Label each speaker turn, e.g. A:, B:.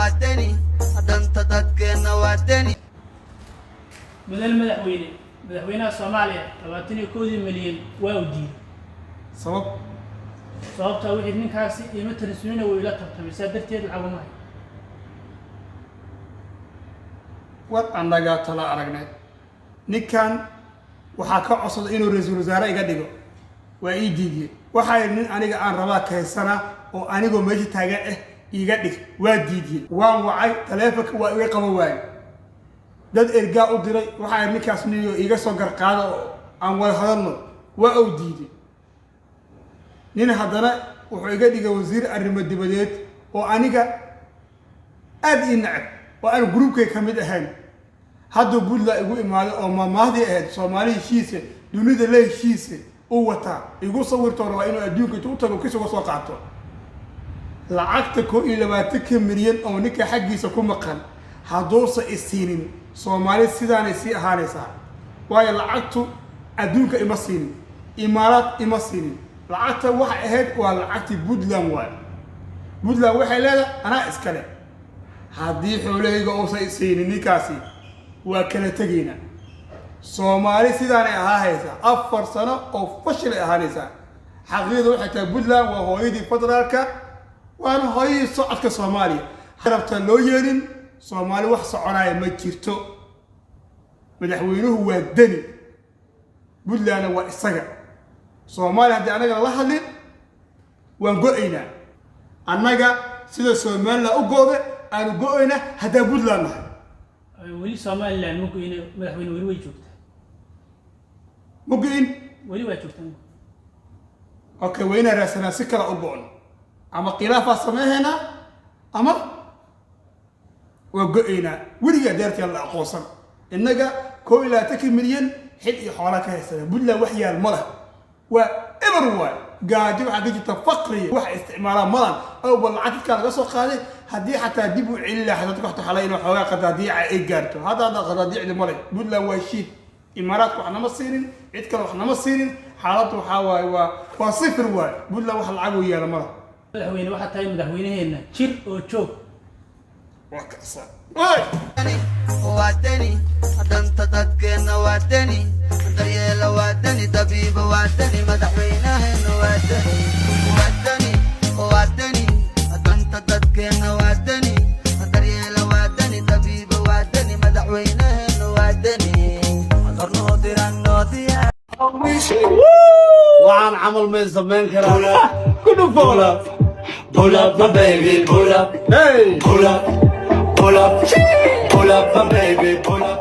A: وادني أنت تدكنا وادني
B: بدل مدحوينها الصومالية 21 مليون واودي sababta wixii ninkaasi ima tirsuuna way ila tartamay sadarteed lacag ma hay
C: war anaga tala aragnay ninkan waxa ka codsaday inuu ra'iisul wasaare iga dhigo waa ii diidiyay waxa nin aniga aan rabaa kaysana oo anigu meesha taagan iga dhig waa diidiyay waan wacay taleefanka waa iga qaban waayay dad ergaa u diray waxa ninkaas niyo iga soo garqaado aan wada hadalno waa uu diiday nin haddana wuxuu iga dhigay wasiir arrimo dibadeed oo aniga aad ii nacab oo aan groupkay ka mid ahayn hadduu Puntland igu imaado oo maamahdii ahayd Soomaali heshiise dunida la heshiise uu wataa igu sawirto waa inuu adduunka intuu tago kisoo soo qaato lacagta 21 milyan oo ninka xaqiisa ku maqan haddoosa isiinin Soomaali sidaan si ahaanaysa waayo lacagtu adduunka ima siinin imaaraad ima siinin lacagta waxa ahayd waa lacagti Puntland waay Puntland waxay leedahay ana iskale haddii xoolahayga oo say siinin ninkaasi waa kala tageena Soomaali sidaan ay ahaaysa 4 sano oo fashil ay ahaanaysa xaqiiqadu waxay tahay Puntland waa hooyadii federaalka waana hooyadii socodka Soomaaliya harabta loo yeelin Soomaali wax soconaya ma jirto madaxweynuhu waa dani Puntland waa isaga Soomaali haddii anaga la hadlin waan go'ayna anaga sida Soomaaliland u go'day aan go'ayna hadaa Puntland nahay
B: wali Soomaaliland madaxweyne wali way joogtaa
C: mugin
B: wali way joogtaa
C: okay wayna raasana si kala u go'on ama khilaafa sameeyna ama waa go'ayna waliga daartii la aqoonsan inaga 21 milyan xil iyo xoolo ka haysta Puntland wax yaal ma laha وإبروا قاعدين حقيقة فقري واحد استعمالها ملان أو بالعكس كان قصو قادي هدي حتى ديبوا علا حتى تروح حلاين وحوايا قداديع إيجارته هذا قداديع لمري بدلا وشيء إمارات وحنا مصيرين عدكنا وحنا مصيرين حالته حواي وصفر واي بدلا وح العبوا يا لمرة
B: مدحوين واحد تايم مدحوينه هنا شير أو شوك
C: وكسر
A: وادني أنت تدكنا وادني دريال وادني طبيب وادني مدحوينه وادني أنت تدكنا وادني دريال وادني طبيب وادني مدحوينه وادني أدرنو ديرانو ديا
D: وعن عمل من زمان كرا
C: كله فولا
D: pull up my baby pull up
C: hey
D: pull up pull up pull up my baby pull up